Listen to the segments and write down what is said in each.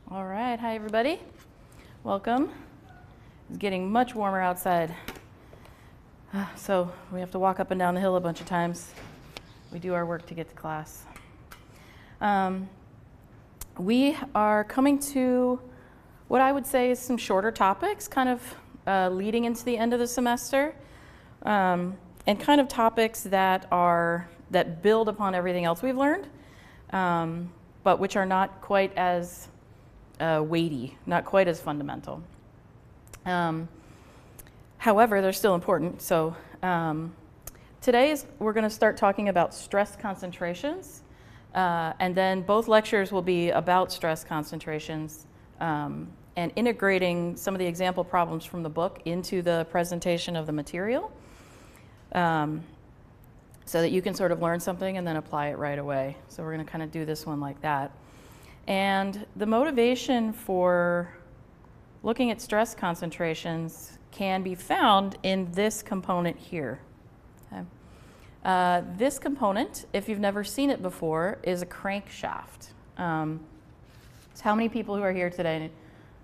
All right, hi everybody. Welcome. It's getting much warmer outside, so we have to walk up and down the hill a bunch of times. We do our work to get to class. We are coming to what I would say is some shorter topics, kind of leading into the end of the semester, and kind of topics that build upon everything else we've learned, but which are not quite as weighty, not quite as fundamental. However, they're still important. So today we're going to start talking about stress concentrations, and then both lectures will be about stress concentrations and integrating some of the example problems from the book into the presentation of the material, so that you can sort of learn something and then apply it right away. So we're going to kind of do this one like that. And the motivation for looking at stress concentrations can be found in this component here. Okay. This component, if you've never seen it before, is a crankshaft. So how many people who are here today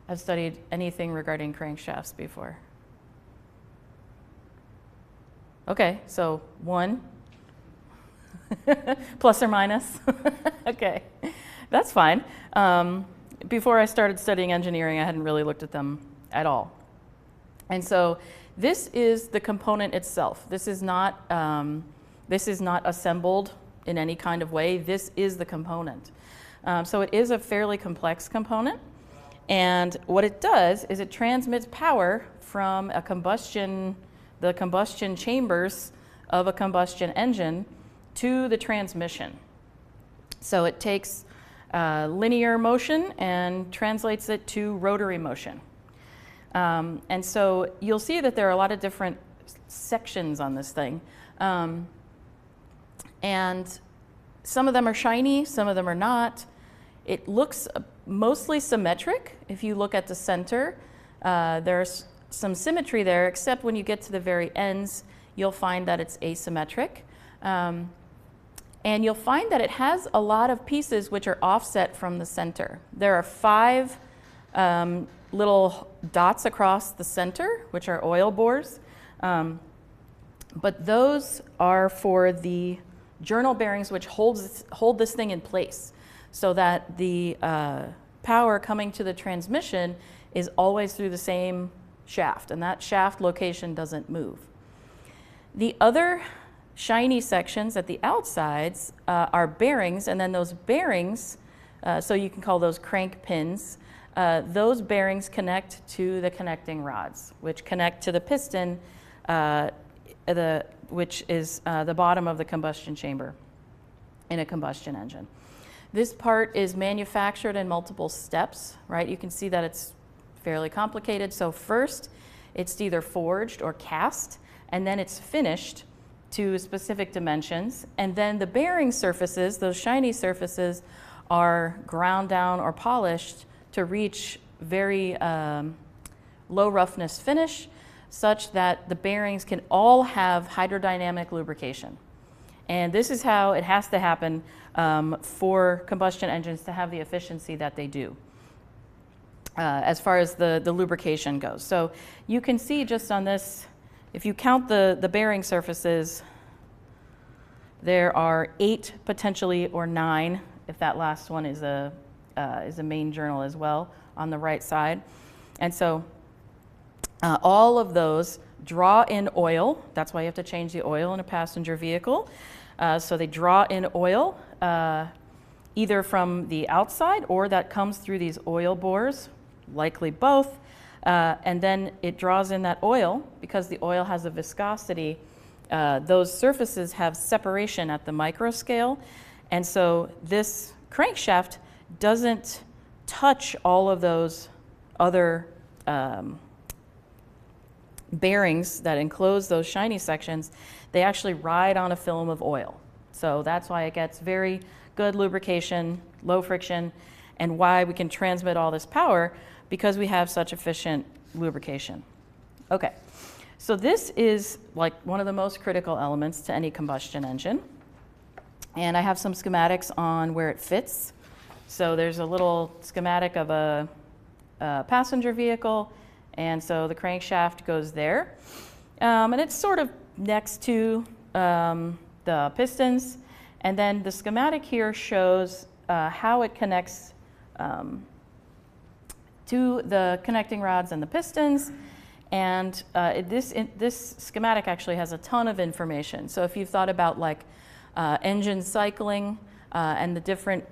have studied anything regarding crankshafts before? Okay, so one, plus or minus. Okay. That's fine. Before I started studying engineering, I hadn't really looked at them at all. And so this is the component itself. This is not assembled in any kind of way. This is the component. So it is a fairly complex component. And what it does is it transmits power from the combustion chambers of a combustion engine to the transmission. So it takes linear motion and translates it to rotary motion. And so you'll see that there are a lot of different sections on this thing. And some of them are shiny, some of them are not. It looks mostly symmetric. If you look at the center, there's some symmetry there, except when you get to the very ends, you'll find that it's asymmetric. And you'll find that it has a lot of pieces which are offset from the center. There are 5 little dots across the center, which are oil bores. But those are for the journal bearings which hold this thing in place, so that the power coming to the transmission is always through the same shaft, and that shaft location doesn't move. The other shiny sections at the outsides are bearings, and then those bearings, so you can call those crank pins, those bearings connect to the connecting rods, which connect to the piston, which is the bottom of the combustion chamber in a combustion engine. This part is manufactured in multiple steps, right? You can see that it's fairly complicated. So first, it's either forged or cast, and then it's finished to specific dimensions, and then the bearing surfaces, those shiny surfaces, are ground down or polished to reach very low roughness finish, such that the bearings can all have hydrodynamic lubrication. And this is how it has to happen for combustion engines to have the efficiency that they do, as far as the lubrication goes. So you can see just on this, if you count the bearing surfaces, there are 8 potentially, or 9, if that last one is a main journal as well, on the right side. And so all of those draw in oil. That's why you have to change the oil in a passenger vehicle. So they draw in oil, either from the outside or that comes through these oil bores, likely both. And then it draws in that oil because the oil has a viscosity. Those surfaces have separation at the micro scale. And so this crankshaft doesn't touch all of those other bearings that enclose those shiny sections. They actually ride on a film of oil. So that's why it gets very good lubrication, low friction, and why we can transmit all this power, because we have such efficient lubrication. Okay, so this is like one of the most critical elements to any combustion engine. And I have some schematics on where it fits. So there's a little schematic of a passenger vehicle, and so the crankshaft goes there. And it's sort of next to the pistons. And then the schematic here shows how it connects to the connecting rods and the pistons. And this schematic actually has a ton of information. So if you've thought about like engine cycling and the different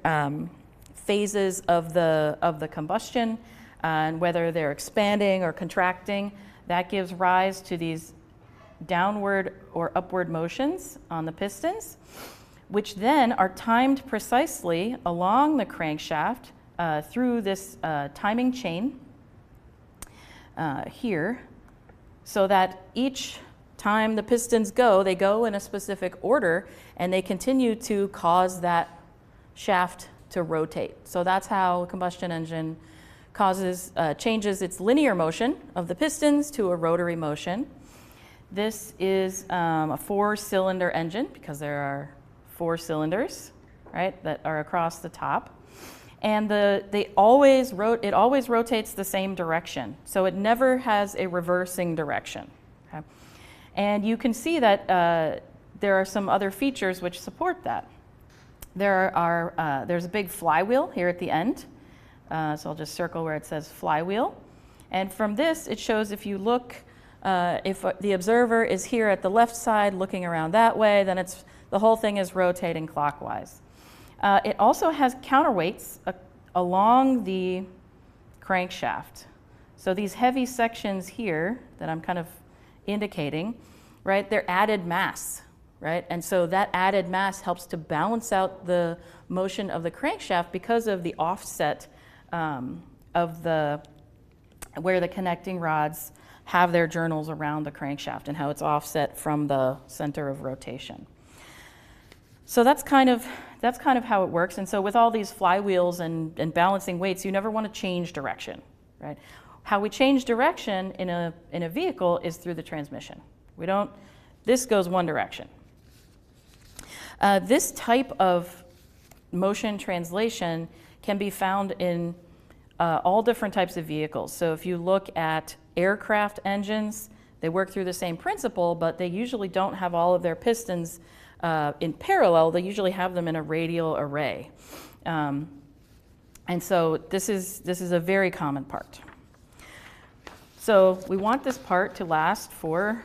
phases of the combustion and whether they're expanding or contracting, that gives rise to these downward or upward motions on the pistons, which then are timed precisely along the crankshaft through this timing chain here, so that each time the pistons go, they go in a specific order, and they continue to cause that shaft to rotate. So that's how a combustion engine changes its linear motion of the pistons to a rotary motion. This is a 4-cylinder engine, because there are 4 cylinders, right, that are across the top. And it always rotates the same direction. So it never has a reversing direction. Okay? And you can see that there are some other features which support that. There's a big flywheel here at the end. So I'll just circle where it says flywheel. And from this, it shows if you look, if the observer is here at the left side looking around that way, then the whole thing is rotating clockwise. It also has counterweights along the crankshaft. So these heavy sections here that I'm kind of indicating, right, they're added mass, right? And so that added mass helps to balance out the motion of the crankshaft because of the offset of where the connecting rods have their journals around the crankshaft and how it's offset from the center of rotation. So that's kind of how it works. And so with all these flywheels and balancing weights, you never want to change direction, right? How we change direction in a vehicle is through the transmission. This goes one direction. This type of motion translation can be found in all different types of vehicles. So if you look at aircraft engines, they work through the same principle, but they usually don't have all of their pistons in parallel. They usually have them in a radial array. And so this is a very common part. So we want this part to last for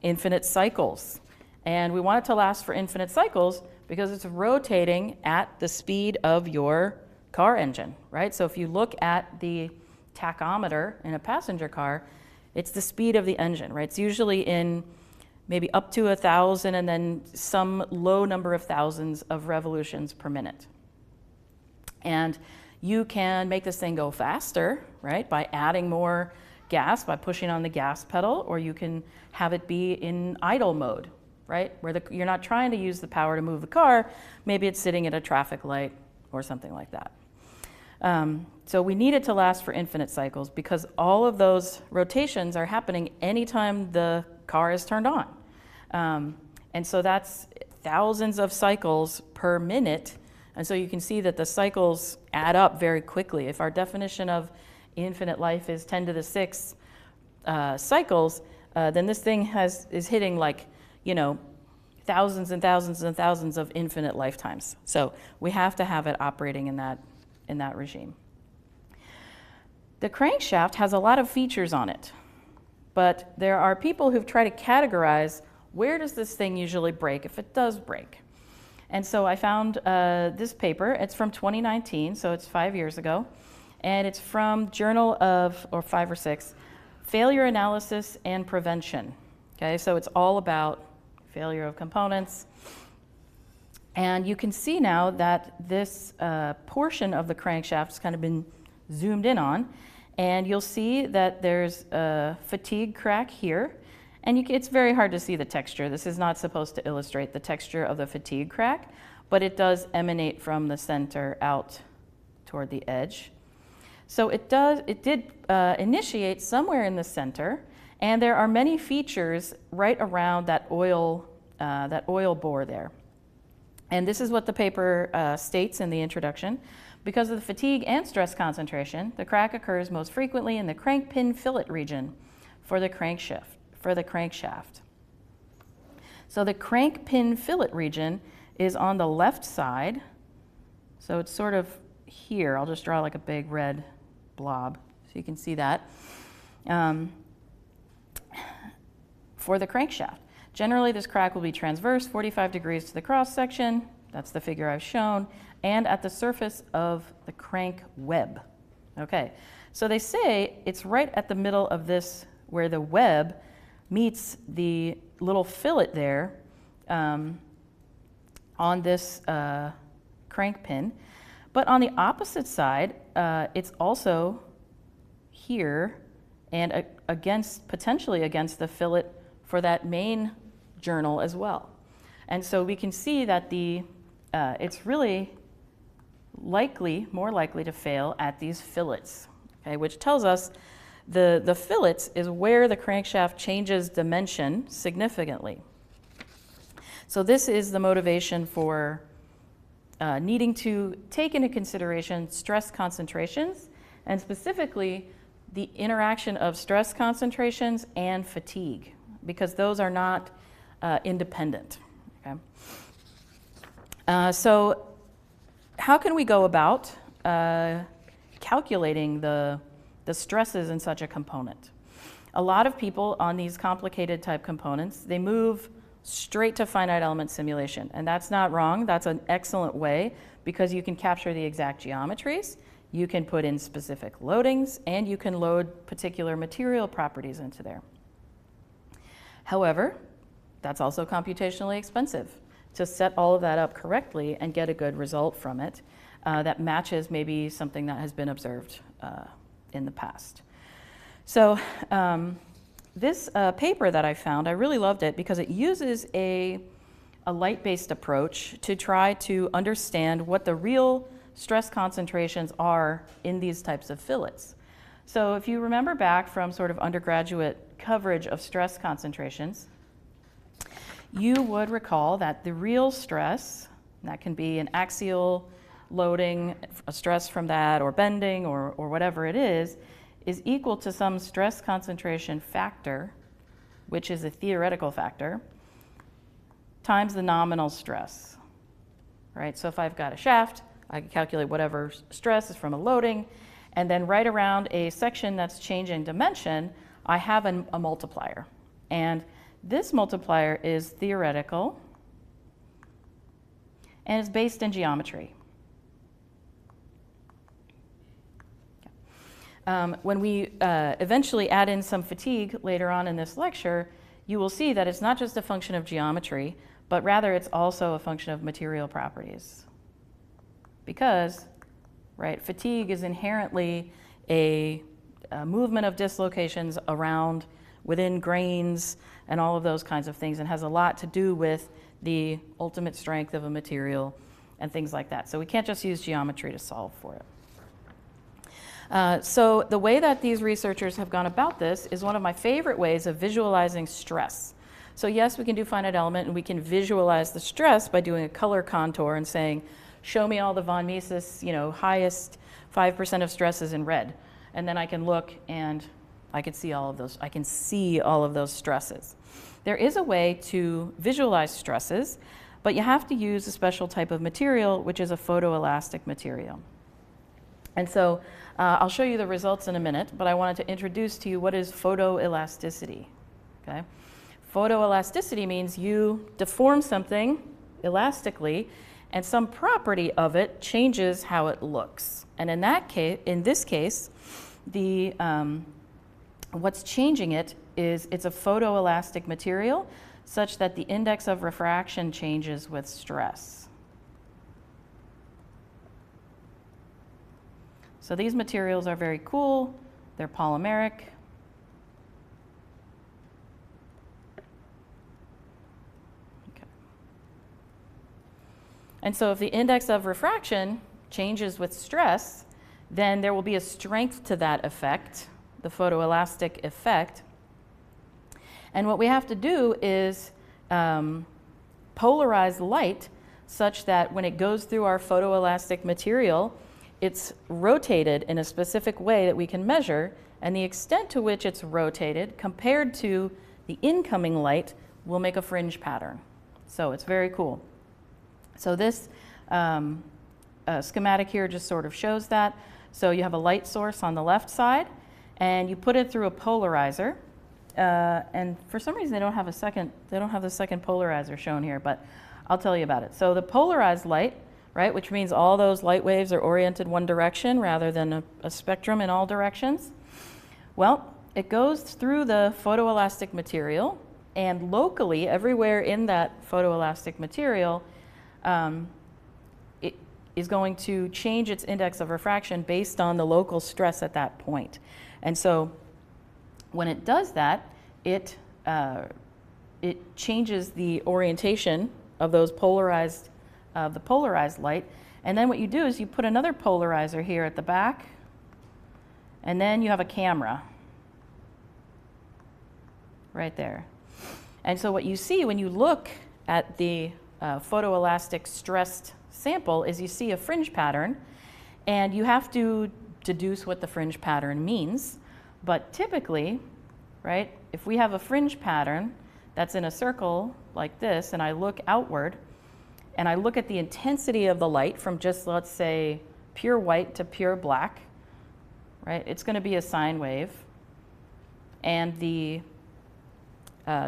infinite cycles. And we want it to last for infinite cycles because it's rotating at the speed of your car engine, right? So if you look at the tachometer in a passenger car, it's the speed of the engine, right? It's usually in maybe up to 1,000 and then some low number of thousands of revolutions per minute. And you can make this thing go faster, right, by adding more gas, by pushing on the gas pedal, or you can have it be in idle mode, right, where you're not trying to use the power to move the car. Maybe it's sitting at a traffic light or something like that. So we need it to last for infinite cycles because all of those rotations are happening anytime the car is turned on. And so that's thousands of cycles per minute. And so you can see that the cycles add up very quickly. If our definition of infinite life is 10 to the 6 cycles, then this thing is hitting like, thousands and thousands and thousands of infinite lifetimes. So we have to have it operating in that regime. The crankshaft has a lot of features on it, but there are people who've tried to categorize where does this thing usually break if it does break. And so I found this paper. It's from 2019, so it's 5 years ago, and it's from Journal of, or 5 or 6, Failure Analysis and Prevention. Okay, so it's all about failure of components. And you can see now that this portion of the crankshaft has kind of been zoomed in on, and you'll see that there's a fatigue crack here, and it's very hard to see the texture. This is not supposed to illustrate the texture of the fatigue crack, but it does emanate from the center out toward the edge. So it did initiate somewhere in the center, and there are many features right around that oil bore there. And this is what the paper states in the introduction. Because of the fatigue and stress concentration, the crack occurs most frequently in the crank pin fillet region for the crankshaft. So the crank pin fillet region is on the left side. So it's sort of here. I'll just draw like a big red blob so you can see that. For the crankshaft. Generally, this crack will be transverse, 45 degrees to the cross section. That's the figure I've shown. And at the surface of the crank web. Okay, so they say it's right at the middle of this where the web meets the little fillet there on this crank pin. But on the opposite side, it's also here and potentially against the fillet for that main journal as well. And so we can see that it's really more likely to fail at these fillets, okay, which tells us the fillets is where the crankshaft changes dimension significantly. So this is the motivation for needing to take into consideration stress concentrations, and specifically the interaction of stress concentrations and fatigue, because those are not independent. Okay? So how can we go about calculating the stresses in such a component? A lot of people on these complicated type components, they move straight to finite element simulation, and that's not wrong. That's an excellent way because you can capture the exact geometries, you can put in specific loadings, and you can load particular material properties into there. However, that's also computationally expensive to set all of that up correctly and get a good result from it that matches maybe something that has been observed in the past. So this paper that I found, I really loved it because it uses a light-based approach to try to understand what the real stress concentrations are in these types of fillets. So if you remember back from sort of undergraduate coverage of stress concentrations, you would recall that the real stress, that can be an axial loading, a stress from that, or bending, or whatever it is equal to some stress concentration factor, which is a theoretical factor, times the nominal stress, right? So if I've got a shaft, I can calculate whatever stress is from a loading, and then right around a section that's changing dimension, I have a multiplier. And this multiplier is theoretical and is based in geometry. When we eventually add in some fatigue later on in this lecture, you will see that it's not just a function of geometry, but rather it's also a function of material properties. Because, right, fatigue is inherently a movement of dislocations around within grains and all of those kinds of things, and has a lot to do with the ultimate strength of a material and things like that. So we can't just use geometry to solve for it. So the way that these researchers have gone about this is one of my favorite ways of visualizing stress. So yes, we can do finite element and we can visualize the stress by doing a color contour and saying, show me all the von Mises, highest 5% of stresses in red. And then I can look and I can see all of those. I can see all of those stresses. There is a way to visualize stresses, but you have to use a special type of material, which is a photoelastic material. And so I'll show you the results in a minute, but I wanted to introduce to you what is photoelasticity. Okay? Photoelasticity means you deform something elastically, and some property of it changes how it looks. And in this case, what's changing it is it's a photoelastic material such that the index of refraction changes with stress. So these materials are very cool. They're polymeric. Okay. And so if the index of refraction changes with stress, then there will be a strength to that effect, the photoelastic effect. And what we have to do is polarize light such that when it goes through our photoelastic material, it's rotated in a specific way that we can measure, and the extent to which it's rotated compared to the incoming light will make a fringe pattern. So it's very cool. So this schematic here just sort of shows that. So you have a light source on the left side, and you put it through a polarizer. And for some reason they don't have the second polarizer shown here, but I'll tell you about it. So the polarized light, right, which means all those light waves are oriented one direction rather than a spectrum in all directions. Well, it goes through the photoelastic material, and locally, everywhere in that photoelastic material, it is going to change its index of refraction based on the local stress at that point. And so when it does that, it changes the orientation of those polarized, the polarized light. And then what you do is you put another polarizer here at the back, and then you have a camera right there. And so what you see when you look at the photoelastic stressed sample is you see a fringe pattern, and you have to deduce what the fringe pattern means. But typically, right, if we have a fringe pattern that's in a circle like this, and I look outward, and I look at the intensity of the light from just, let's say, pure white to pure black, right, it's going to be a sine wave. And the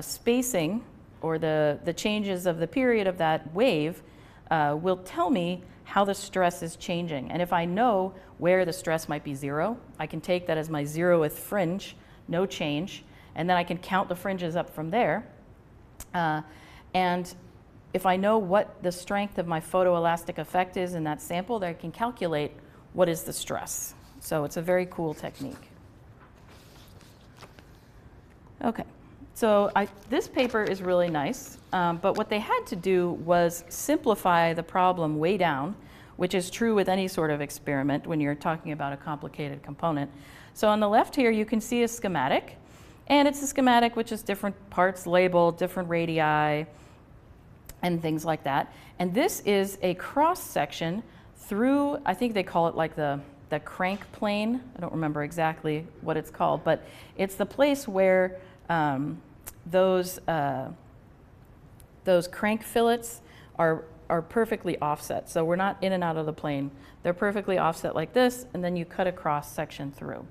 spacing, or the changes of the period of that wave, will tell me how the stress is changing. And if I know where the stress might be zero, I can take that as my 0th fringe, no change, and then I can count the fringes up from there. And if I know what the strength of my photoelastic effect is in that sample, then I can calculate what is the stress. So it's a very cool technique. Okay, so this paper is really nice, but what they had to do was simplify the problem way down, which is true with any sort of experiment when you're talking about a complicated component. So on the left here, you can see a schematic, and it's a schematic which is different parts labeled, different radii, and things like that. And this is a cross section through, I think they call it like the crank plane. I don't remember exactly what it's called, but it's the place where those crank fillets are perfectly offset. So we're not in and out of the plane. They're perfectly offset like this, and then you cut a cross section through.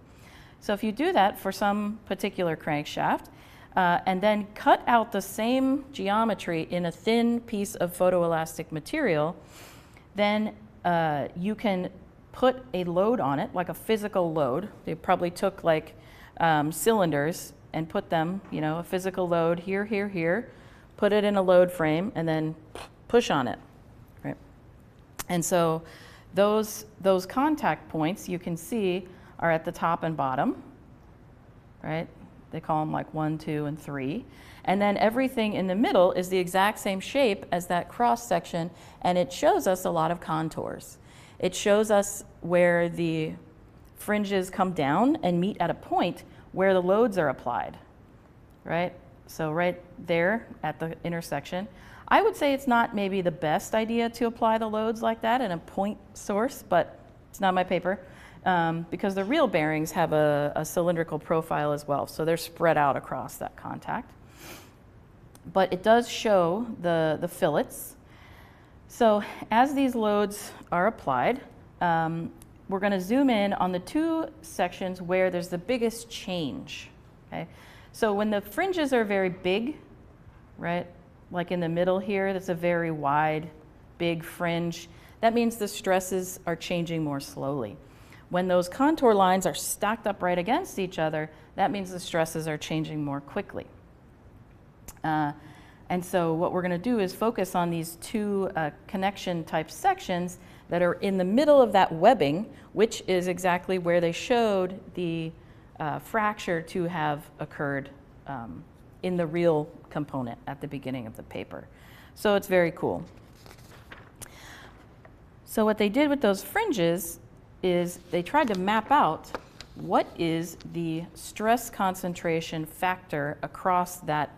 So if you do that for some particular crankshaft, and then cut out the same geometry in a thin piece of photoelastic material, then you can put a load on it, like a physical load. They probably took like cylinders and put them, you know, a physical load here, here, here, put it in a load frame, and then push on it, right? And so those contact points you can see are at the top and bottom, right? They call them like 1, 2, and 3. And then everything in the middle is the exact same shape as that cross section, and it shows us a lot of contours. It shows us where the fringes come down and meet at a point where the loads are applied, right? So right there at the intersection. I would say it's not maybe the best idea to apply the loads like that in a point source, but it's not my paper, because the real bearings have a cylindrical profile as well, so they're spread out across that contact. But it does show the fillets. So as these loads are applied, we're going to zoom in on the two sections where there's the biggest change. Okay? So when the fringes are very big, right, like in the middle here, that's a very wide, big fringe, that means the stresses are changing more slowly. When those contour lines are stacked up right against each other, that means the stresses are changing more quickly. And so what we're going to do is focus on these two connection type sections that are in the middle of that webbing, which is exactly where they showed the fracture to have occurred in the real component at the beginning of the paper. So it's very cool. So what they did with those fringes is they tried to map out what is the stress concentration factor across that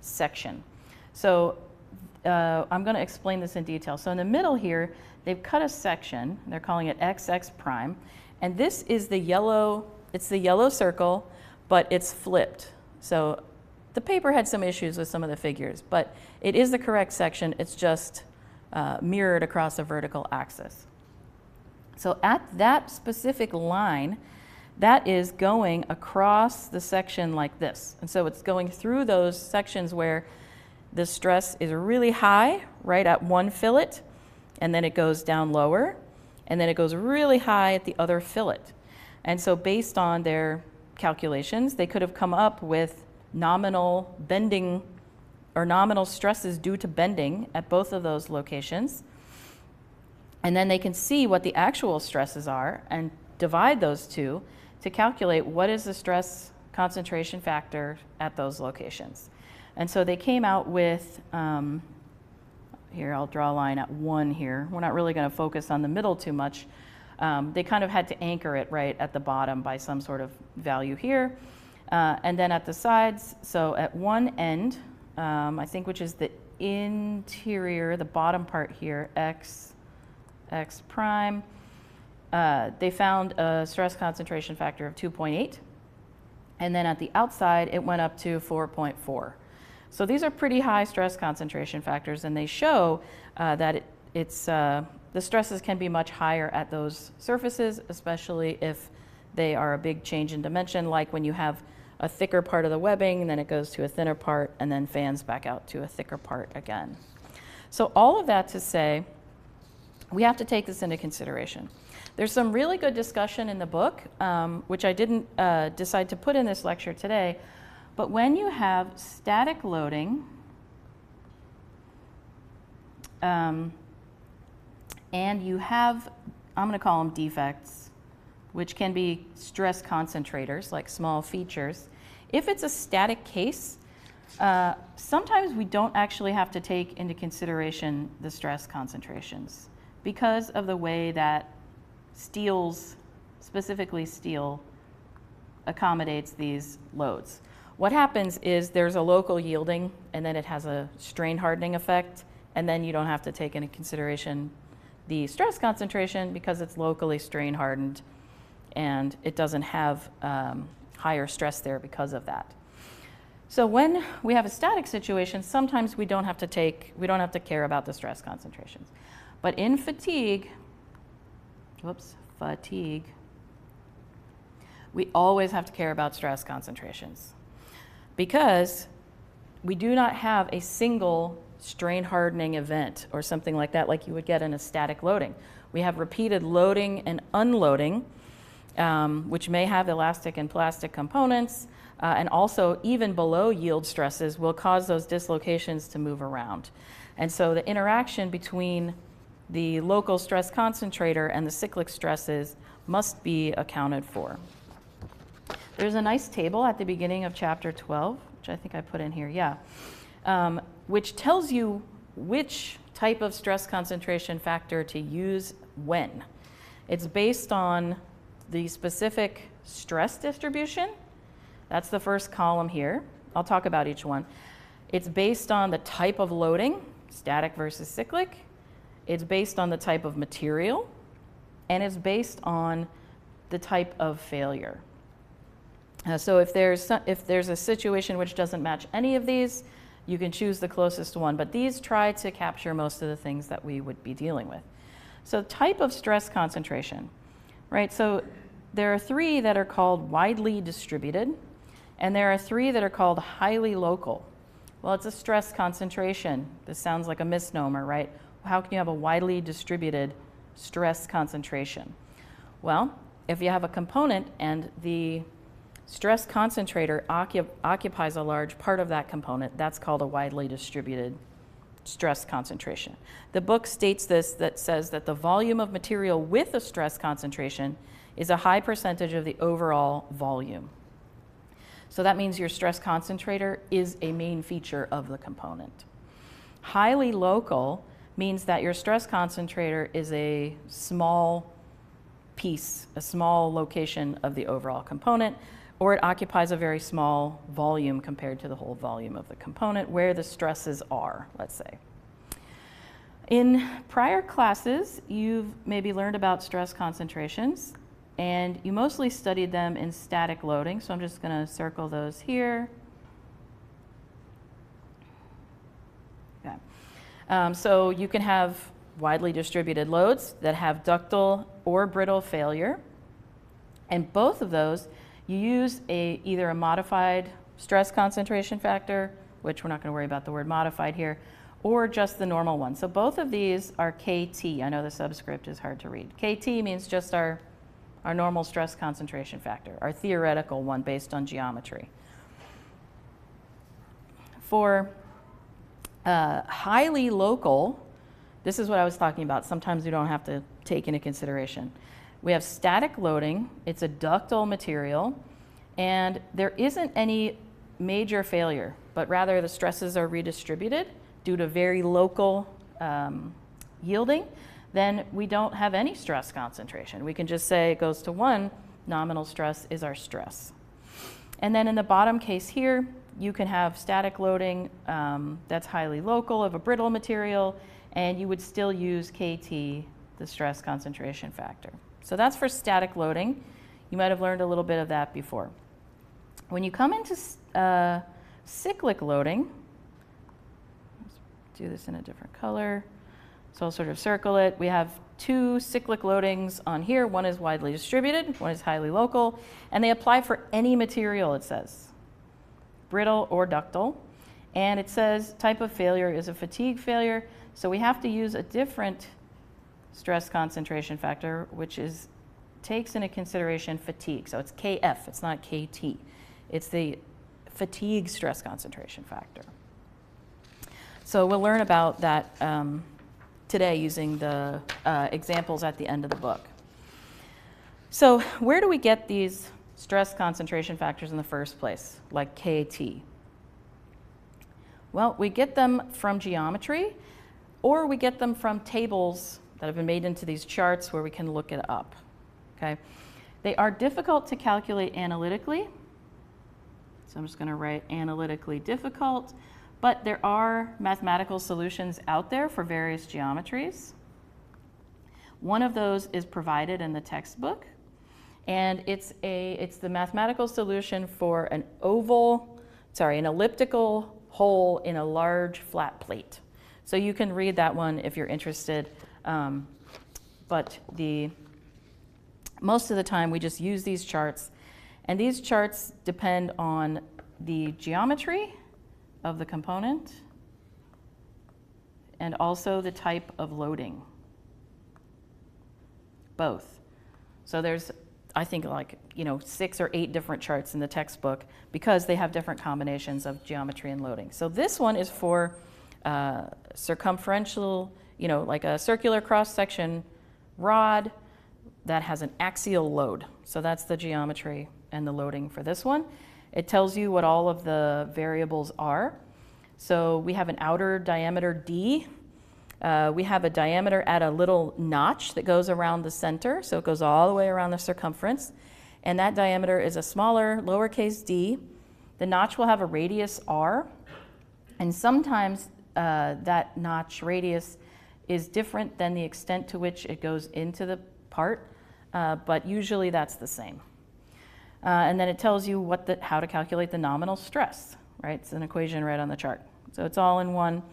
section. So I'm going to explain this in detail. So in the middle here, they've cut a section, they're calling it XX prime, and this is the yellow, it's the yellow circle, but it's flipped. So the paper had some issues with some of the figures, but it is the correct section, it's just mirrored across a vertical axis. So at that specific line, that is going across the section like this. And so it's going through those sections where the stress is really high, right at one fillet, and then it goes down lower, and then it goes really high at the other fillet. And so based on their calculations, they could have come up with nominal bending or nominal stresses due to bending at both of those locations. And then they can see what the actual stresses are and divide those two to calculate what is the stress concentration factor at those locations. And so they came out with, here I'll draw a line at 1 here. We're not really going to focus on the middle too much. They kind of had to anchor it right at the bottom by some sort of value here. And then at the sides, so at one end, I think which is the interior, the bottom part here, X prime, they found a stress concentration factor of 2.8. And then at the outside, it went up to 4.4. So these are pretty high stress concentration factors, and they show that the stresses can be much higher at those surfaces, especially if they are a big change in dimension, like when you have a thicker part of the webbing, and then it goes to a thinner part, and then fans back out to a thicker part again. So all of that to say, we have to take this into consideration. There's some really good discussion in the book, which I didn't decide to put in this lecture today, but when you have static loading and you have, I'm going to call them defects, which can be stress concentrators, like small features. If it's a static case, sometimes we don't actually have to take into consideration the stress concentrations because of the way that steels, specifically steel, accommodates these loads. What happens is there's a local yielding, and then it has a strain hardening effect, and then you don't have to take into consideration the stress concentration because it's locally strain hardened, and it doesn't have higher stress there because of that. So when we have a static situation, sometimes we don't have to care about the stress concentrations. But in fatigue, we always have to care about stress concentrations because we do not have a single strain hardening event or something like that like you would get in a static loading. We have repeated loading and unloading, which may have elastic and plastic components, and also even below yield stresses will cause those dislocations to move around. And so the interaction between the local stress concentrator and the cyclic stresses must be accounted for. There's a nice table at the beginning of chapter 12, which I think I put in here, which tells you which type of stress concentration factor to use when. It's based on the specific stress distribution. That's the first column here. I'll talk about each one. It's based on the type of loading, static versus cyclic. It's based on the type of material, and it's based on the type of failure. So if there's a situation which doesn't match any of these, you can choose the closest one, but these try to capture most of the things that we would be dealing with. So type of stress concentration, right? So there are 3 that are called widely distributed, and there are 3 that are called highly local. Well, it's a stress concentration. This sounds like a misnomer, right? How can you have a widely distributed stress concentration? Well, if you have a component and the stress concentrator occupies a large part of that component, that's called a widely distributed stress concentration. The book states this, that says that the volume of material with a stress concentration is a high percentage of the overall volume. So that means your stress concentrator is a main feature of the component. Highly local means that your stress concentrator is a small piece, a small location of the overall component, or it occupies a very small volume compared to the whole volume of the component where the stresses are, let's say. In prior classes, you've maybe learned about stress concentrations, and you mostly studied them in static loading, so I'm just going to circle those here. Okay. So you can have widely distributed loads that have ductile or brittle failure, and both of those you use either a modified stress concentration factor, which we're not going to worry about the word modified here, or just the normal one. So both of these are KT. I know the subscript is hard to read. KT means just our normal stress concentration factor, our theoretical one based on geometry. For highly local, this is what I was talking about. Sometimes we don't have to take into consideration. We have static loading. It's a ductile material, and there isn't any major failure, but rather the stresses are redistributed due to very local yielding. Then we don't have any stress concentration. We can just say it goes to 1, nominal stress is our stress. And then in the bottom case here, you can have static loading that's highly local of a brittle material, and you would still use KT, the stress concentration factor. So that's for static loading. You might have learned a little bit of that before. When you come into cyclic loading, let's do this in a different color. So I'll sort of circle it. We have 2 cyclic loadings on here. One is widely distributed, one is highly local, and they apply for any material, it says, brittle or ductile. And it says type of failure is a fatigue failure, so we have to use a different stress concentration factor, which takes into consideration fatigue. So it's KF, it's not KT. It's the fatigue stress concentration factor. So we'll learn about that today using the examples at the end of the book. So where do we get these stress concentration factors in the first place, like KT? Well, we get them from geometry, or we get them from tables that have been made into these charts where we can look it up. Okay? They are difficult to calculate analytically. So I'm just going to write analytically difficult, but there are mathematical solutions out there for various geometries. One of those is provided in the textbook, and it's the mathematical solution for an elliptical hole in a large flat plate. So you can read that one if you're interested, but most of the time we just use these charts, and these charts depend on the geometry of the component and also the type of loading, both. So there's, I think, 6 or 8 different charts in the textbook because they have different combinations of geometry and loading. So this one is for circumferential, like a circular cross-section rod that has an axial load. So that's the geometry and the loading for this one. It tells you what all of the variables are. So we have an outer diameter D. We have a diameter at a little notch that goes around the center, so it goes all the way around the circumference. And that diameter is a smaller, lowercase d. The notch will have a radius r, and sometimes that notch radius is different than the extent to which it goes into the part, but usually that's the same. And then it tells you how to calculate the nominal stress, right? It's an equation right on the chart. So it's all in one.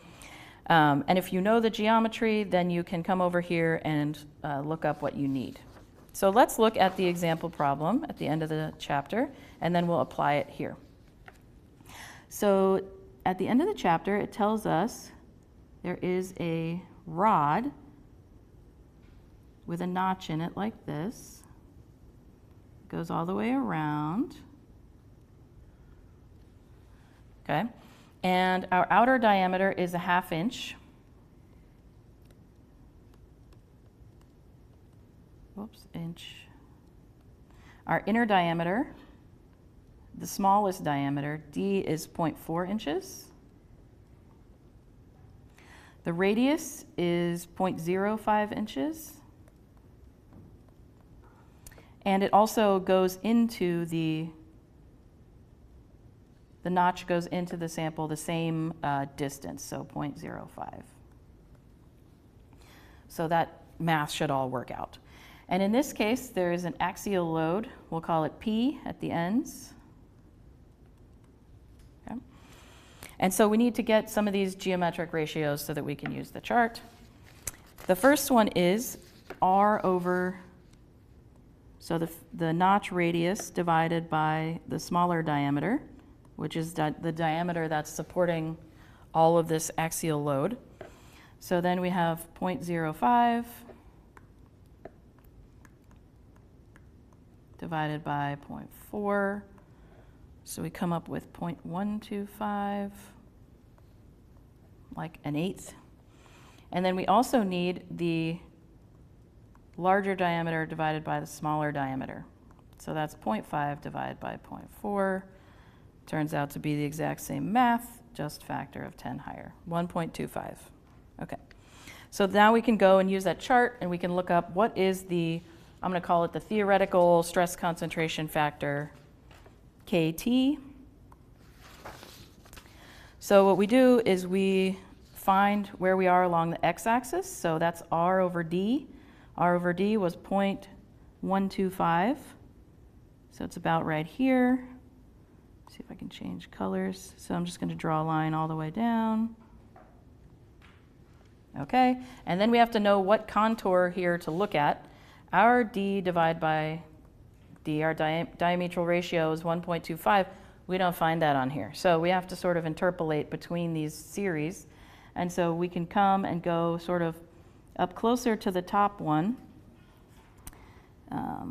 And if you know the geometry, then you can come over here and look up what you need. So let's look at the example problem at the end of the chapter, and then we'll apply it here. So at the end of the chapter, it tells us there is a rod with a notch in it like this. It goes all the way around. Okay. And our outer diameter is a 1/2 inch. Inch. Our inner diameter, the smallest diameter, D, is 0.4 inches. The radius is 0.05 inches. And it also goes into the notch goes into the sample the same distance, so 0.05. So that math should all work out. And in this case, there is an axial load. We'll call it P at the ends. Okay. And so we need to get some of these geometric ratios so that we can use the chart. The first one is R over, so the notch radius divided by the smaller diameter, which is the diameter that's supporting all of this axial load. So then we have 0.05 divided by 0.4. So we come up with 0.125, like an eighth. And then we also need the larger diameter divided by the smaller diameter. So that's 0.5 divided by 0.4. Turns out to be the exact same math, just factor of 10 higher, 1.25. Okay. So now we can go and use that chart and we can look up what is the, I'm going to call it the theoretical stress concentration factor, KT. So what we do is we find where we are along the x-axis. So that's R over D. R over D was 0.125. So it's about right here. See if I can change colors. So I'm just going to draw a line all the way down. Okay, and then we have to know what contour here to look at. Our D divided by D, our diametral ratio is 1.25. We don't find that on here. So we have to sort of interpolate between these series. And so we can come and go sort of up closer to the top one. All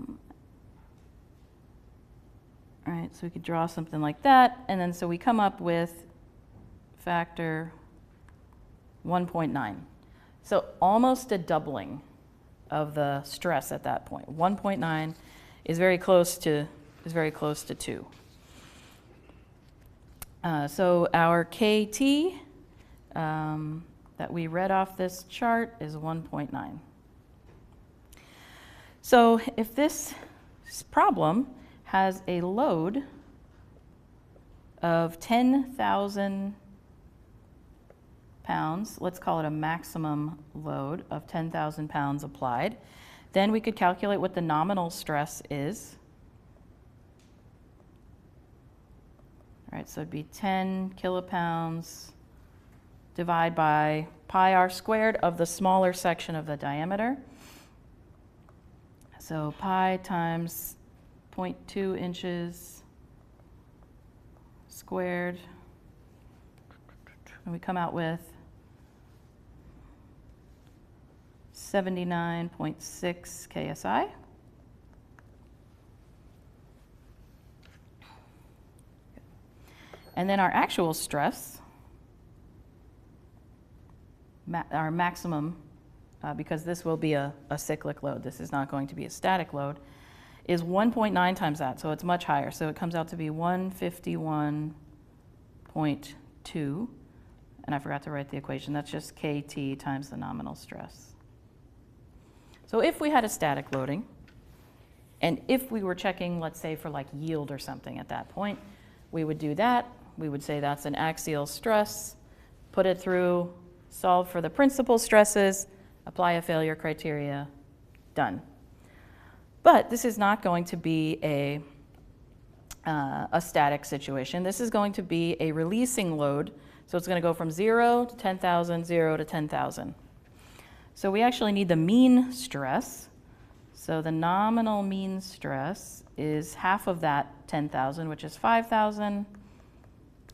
right, so we could draw something like that. And then so we come up with factor 1.9. So almost a doubling of the stress at that point. 1.9 is very close to 2. So our KT that we read off this chart is 1.9. So if this problem has a load of 10,000 pounds, let's call it a maximum load of 10,000 pounds applied, then we could calculate what the nominal stress is. All right, so it'd be 10 kilopounds divided by pi r squared of the smaller section of the diameter. So pi times 0.2 inches squared, and we come out with 79.6 KSI. And then our actual stress, our maximum, because this will be a cyclic load, this is not going to be a static load, is 1.9 times that, so it's much higher. So it comes out to be 151.2, and I forgot to write the equation. That's just KT times the nominal stress. So if we had a static loading, and if we were checking, let's say, for like yield or something at that point, we would do that. We would say that's an axial stress, put it through, solve for the principal stresses, apply a failure criteria, done. But this is not going to be a static situation. This is going to be a releasing load. So it's going to go from 0 to 10,000, 0 to 10,000. So we actually need the mean stress. So the nominal mean stress is half of that 10,000, which is 5,000.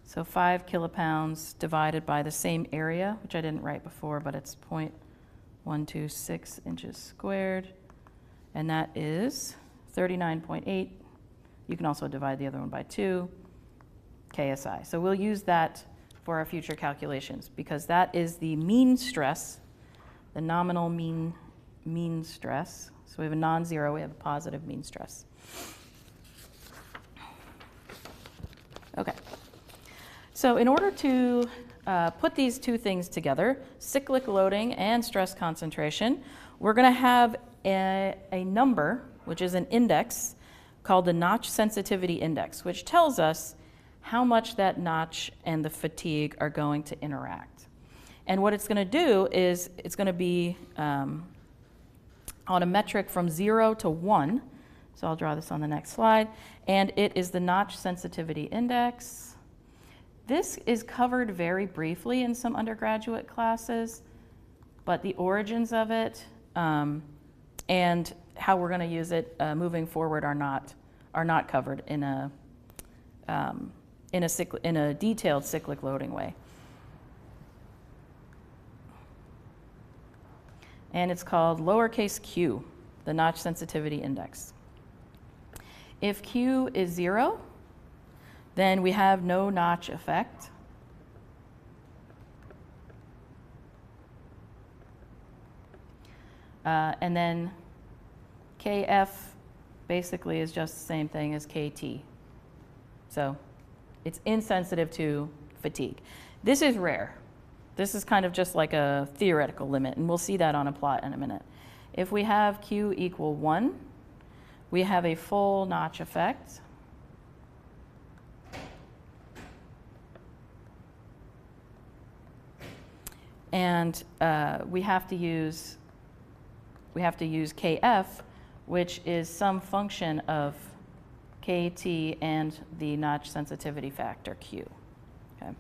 So 5 kilopounds divided by the same area, which I didn't write before, but it's 0.126 inches squared. And that is 39.8. You can also divide the other one by 2, KSI. So we'll use that for our future calculations because that is the mean stress, the nominal mean stress. So we have a non-zero, we have a positive mean stress. Okay. So in order to put these two things together, cyclic loading and stress concentration, we're going to have a number, which is an index, called the notch sensitivity index, which tells us how much that notch and the fatigue are going to interact. And what it's going to do is it's going to be on a metric from 0 to 1. So I'll draw this on the next slide. And it is the notch sensitivity index. This is covered very briefly in some undergraduate classes, but the origins of it and how we're going to use it moving forward are not covered in a detailed cyclic loading way. And it's called lowercase q, the notch sensitivity index. If q is 0, then we have no notch effect. And then kf basically is just the same thing as kt. So it's insensitive to fatigue. This is rare. This is kind of just like a theoretical limit, and we'll see that on a plot in a minute. If we have q equal 1, we have a full notch effect. And we have to use kf, which is some function of kt and the notch sensitivity factor q. Okay.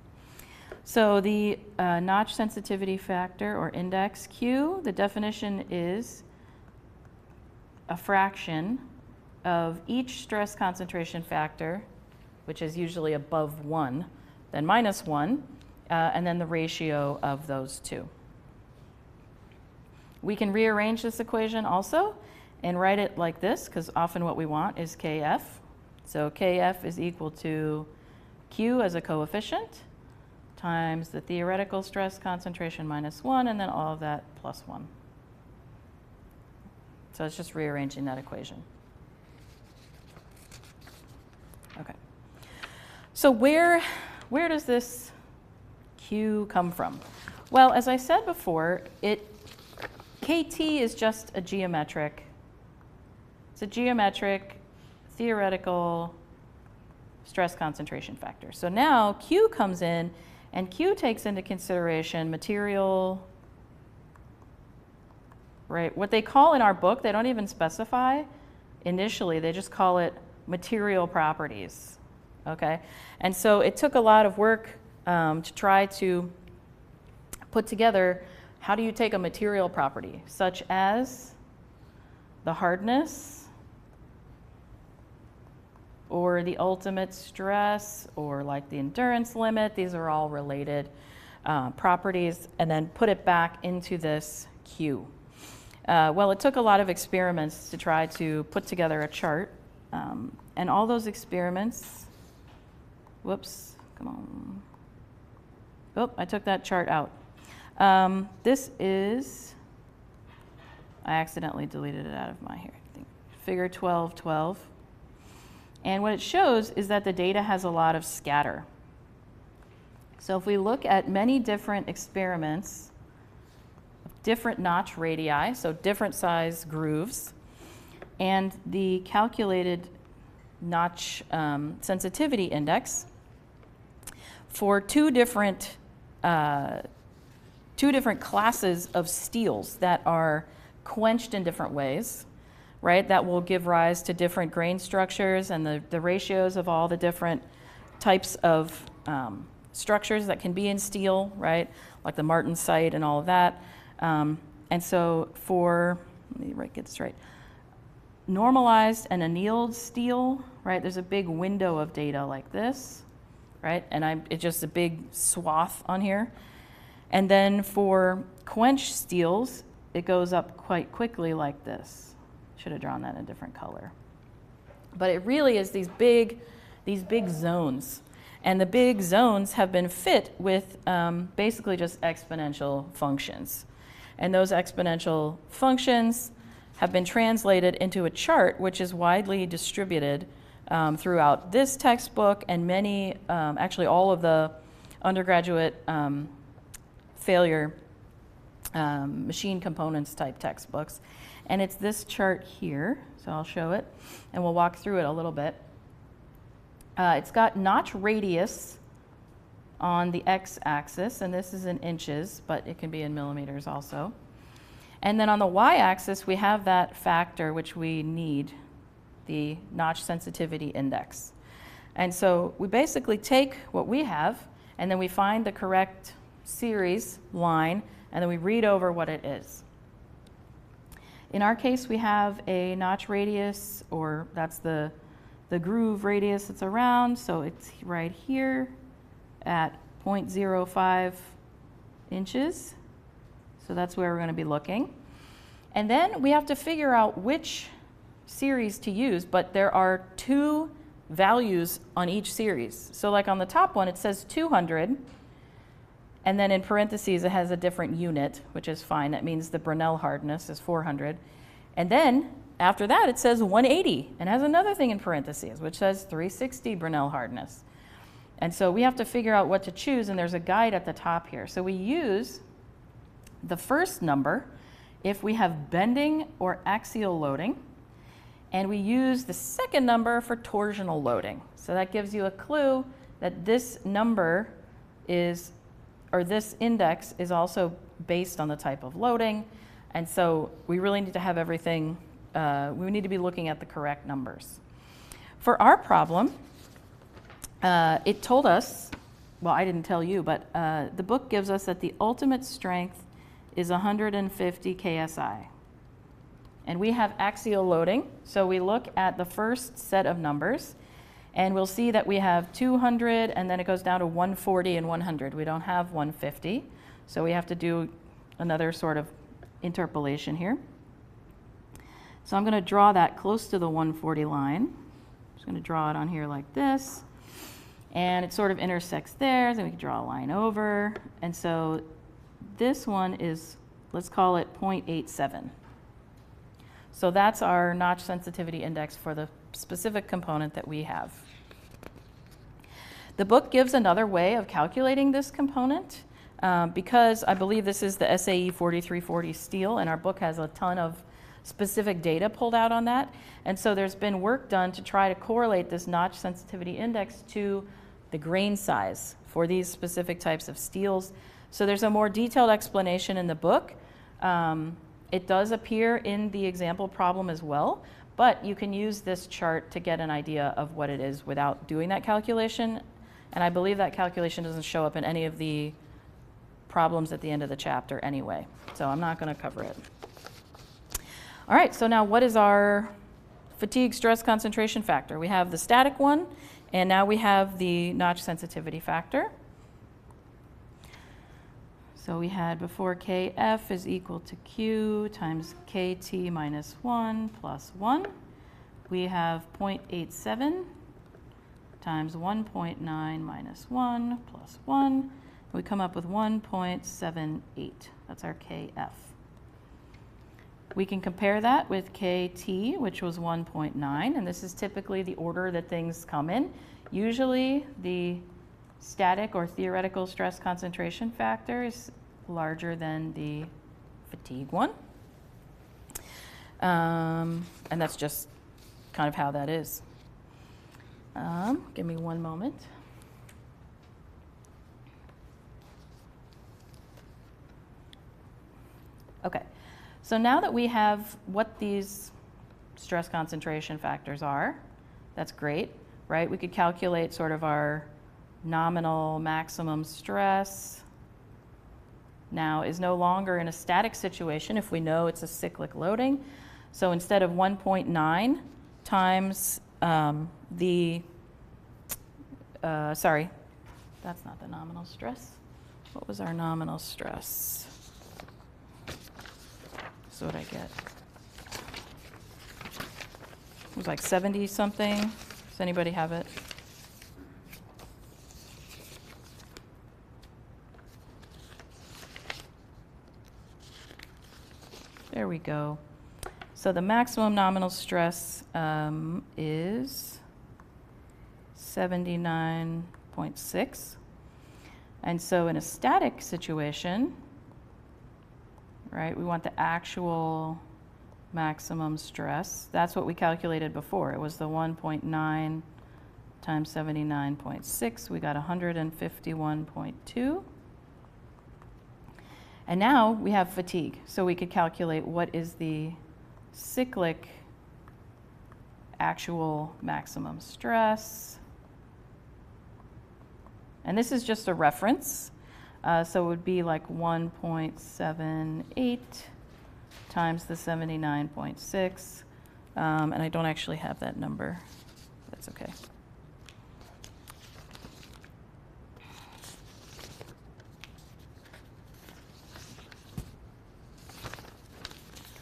So the notch sensitivity factor, or index q, the definition is a fraction of each stress concentration factor, which is usually above 1, then minus 1, and then the ratio of those two. We can rearrange this equation also and write it like this, because often what we want is kf. So kf is equal to q as a coefficient times the theoretical stress concentration minus 1, and then all of that plus 1. So it's just rearranging that equation. Okay. So where does this q come from? Well, as I said before, kt is just a geometric. It's a geometric theoretical stress concentration factor. So now q comes in, and q takes into consideration material, right? What they call in our book, they don't even specify initially, they just call it material properties, okay? And so it took a lot of work to try to put together, how do you take a material property, such as the hardness, or the ultimate stress, or like the endurance limit. These are all related properties, and then put it back into this Q. Well, it took a lot of experiments to try to put together a chart, and all those experiments, whoops, come on. Oh, I took that chart out. This is, I accidentally deleted it out of my here. I think figure 1212. And what it shows is that the data has a lot of scatter. So if we look at many different experiments, different notch radii, so different size grooves, and the calculated notch sensitivity index for two different classes of steels that are quenched in different ways, right? That will give rise to different grain structures, and the ratios of all the different types of structures that can be in steel, right? Like the martensite and all of that. And so for, let me get this right, normalized and annealed steel, right? There's a big window of data like this, right? And it's just a big swath on here. And then for quenched steels, it goes up quite quickly like this. Should have drawn that in a different color. But it really is these big zones. And the big zones have been fit with basically just exponential functions. And those exponential functions have been translated into a chart which is widely distributed throughout this textbook and many, actually all of the undergraduate failure machine components type textbooks. And it's this chart here, so I'll show it, and we'll walk through it a little bit. It's got notch radius on the x-axis, and this is in inches, but it can be in millimeters also. And then on the y-axis, we have that factor which we need, the notch sensitivity index. And so we basically take what we have, and then we find the correct series line, and then we read over what it is. In our case, we have a notch radius, or that's the groove radius that's around, so it's right here at 0.05 inches. So that's where we're going to be looking. And then we have to figure out which series to use, but there are 2 values on each series. So like on the top one, it says 200, and then in parentheses it has a different unit, which is fine. That means the Brinell hardness is 400. And then after that it says 180 and has another thing in parentheses, which says 360 Brinell hardness. And so we have to figure out what to choose, and there's a guide at the top here. So we use the first number if we have bending or axial loading, and we use the second number for torsional loading. So that gives you a clue that this number is, or this index is also based on the type of loading. And so we really need to have everything, we need to be looking at the correct numbers. For our problem, it told us, well, I didn't tell you, but the book gives us that the ultimate strength is 150 KSI. And we have axial loading, so we look at the first set of numbers, and we'll see that we have 200, and then it goes down to 140 and 100. We don't have 150, so we have to do another sort of interpolation here. So I'm going to draw that close to the 140 line. I'm just going to draw it on here like this, and it sort of intersects there, then we can draw a line over, and so this one is, let's call it 0.87. So that's our notch sensitivity index for the specific component that we have. The book gives another way of calculating this component because I believe this is the SAE 4340 steel, and our book has a ton of specific data pulled out on that. And so there's been work done to try to correlate this notch sensitivity index to the grain size for these specific types of steels. So there's a more detailed explanation in the book. It does appear in the example problem as well, but you can use this chart to get an idea of what it is without doing that calculation. And I believe that calculation doesn't show up in any of the problems at the end of the chapter anyway, so I'm not going to cover it. All right, so now what is our fatigue stress concentration factor? We have the static one, and now we have the notch sensitivity factor. So we had before Kf is equal to Q times Kt minus 1 plus 1. We have 0.87 times 1.9 minus 1 plus 1. We come up with 1.78. That's our Kf. We can compare that with Kt, which was 1.9, and this is typically the order that things come in. Usually the static or theoretical stress concentration factor is larger than the fatigue one. And that's just kind of how that is. Give me one moment. Okay, so now that we have what these stress concentration factors are, that's great, right? We could calculate sort of our nominal maximum stress. Now is no longer in a static situation if we know it's a cyclic loading. So instead of 1.9 times sorry, that's not the nominal stress. What was our nominal stress? So what I get? It was like 70 something. Does anybody have it? There we go. So the maximum nominal stress is 79.6. And so in a static situation, right, we want the actual maximum stress. That's what we calculated before. It was the 1.9 times 79.6, we got 151.2. And now we have fatigue, so we could calculate what is the cyclic actual maximum stress. And this is just a reference, so it would be like 1.78 times the 79.6, and I don't actually have that number. That's okay.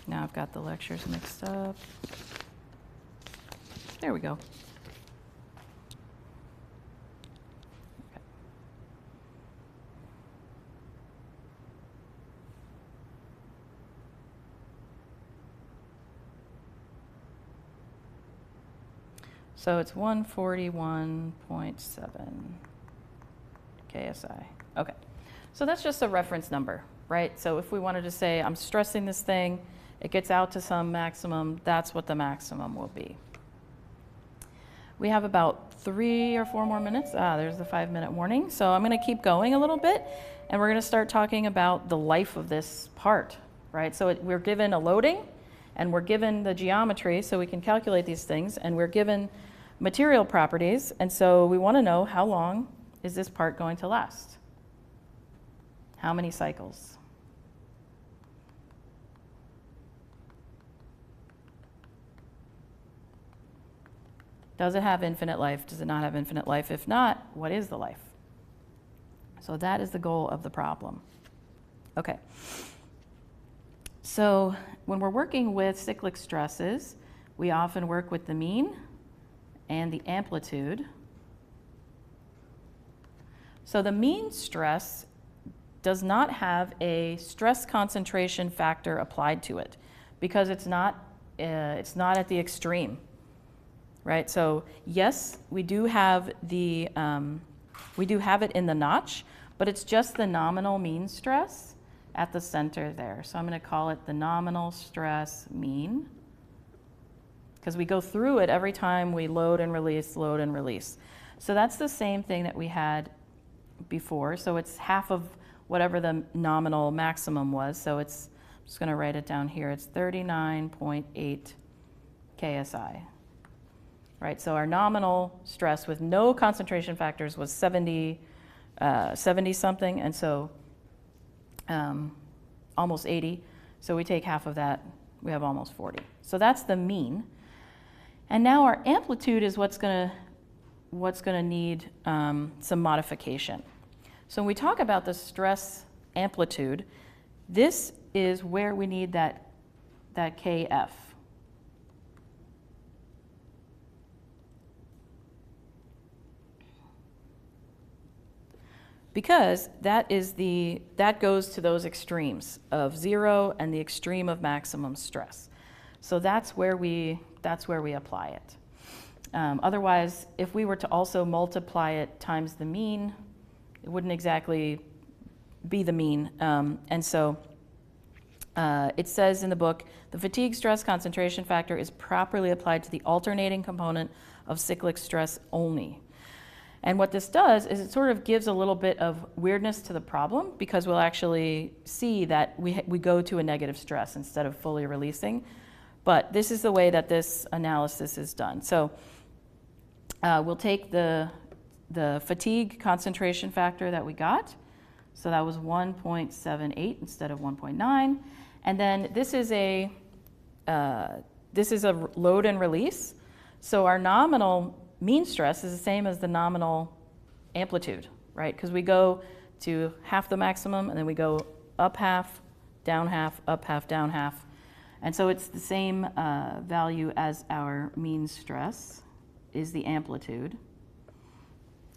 Now I've got the lectures mixed up. There we go. Okay. So it's 141.7 KSI. Okay. So that's just a reference number, right? So if we wanted to say, I'm stressing this thing, it gets out to some maximum, that's what the maximum will be. We have about 3 or 4 more minutes. There's the 5-minute warning. So I'm going to keep going a little bit, and we're going to start talking about the life of this part, right? So we're given a loading, and we're given the geometry, so we can calculate these things, and we're given material properties, and so we want to know how long is this part going to last? How many cycles? Does it have infinite life? Does it not have infinite life? If not, what is the life? So that is the goal of the problem. Okay. So when we're working with cyclic stresses, we often work with the mean and the amplitude. So the mean stress does not have a stress concentration factor applied to it because it's not at the extreme. Right, so yes, we do have it in the notch, but it's just the nominal mean stress at the center there. So I'm going to call it the nominal stress mean, because we go through it every time we load and release, load and release. So that's the same thing that we had before. So it's half of whatever the nominal maximum was. So it's, I'm just going to write it down here. It's 39.8 KSI. Right, so our nominal stress with no concentration factors was 70 something, and so almost 80. So we take half of that, we have almost 40. So that's the mean. And now our amplitude is what's going to need some modification. So when we talk about the stress amplitude, this is where we need that KF. Because that goes to those extremes of 0 and the extreme of maximum stress. So that's where we apply it. Otherwise, if we were to also multiply it times the mean, it wouldn't exactly be the mean. And so it says in the book, the fatigue stress concentration factor is properly applied to the alternating component of cyclic stress only. And what this does is it sort of gives a little bit of weirdness to the problem, because we'll actually see that we go to a negative stress instead of fully releasing. But this is the way that this analysis is done. So we'll take the fatigue concentration factor that we got. So that was 1.78 instead of 1.9. And then this is a load and release. So our nominal mean stress is the same as the nominal amplitude, right? Because we go to half the maximum, and then we go up half, down half, up half, down half. And so it's the same value as our mean stress is the amplitude.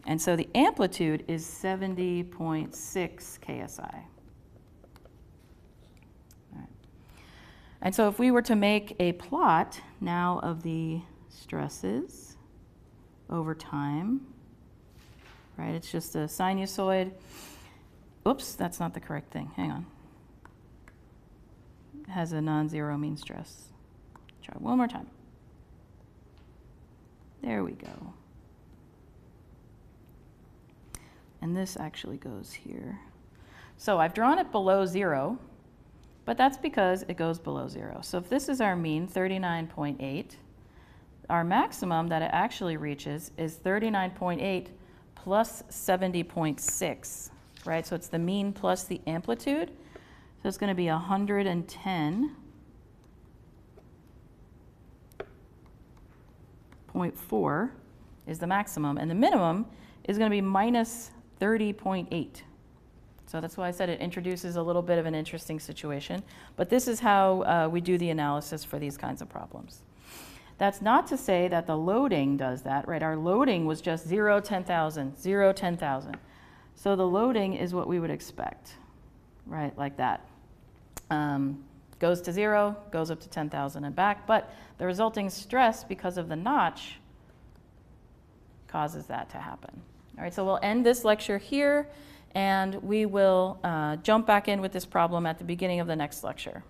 And so the amplitude is 70.6 KSI. All right. And so if we were to make a plot now of the stresses over time, right? It's just a sinusoid. Oops, that's not the correct thing. Hang on. It has a non-zero mean stress. Try one more time. There we go. And this actually goes here. So I've drawn it below 0, but that's because it goes below 0. So if this is our mean, 39.8, our maximum that it actually reaches is 39.8 plus 70.6, right? So it's the mean plus the amplitude. So it's going to be 110.4 is the maximum, and the minimum is going to be minus 30.8. So that's why I said it introduces a little bit of an interesting situation. But this is how we do the analysis for these kinds of problems. That's not to say that the loading does that, right? Our loading was just 0, 10,000, 0, 10,000. So the loading is what we would expect, right? Like that. Goes to 0, goes up to 10,000 and back. But the resulting stress because of the notch causes that to happen. All right, so we'll end this lecture here, and we will jump back in with this problem at the beginning of the next lecture.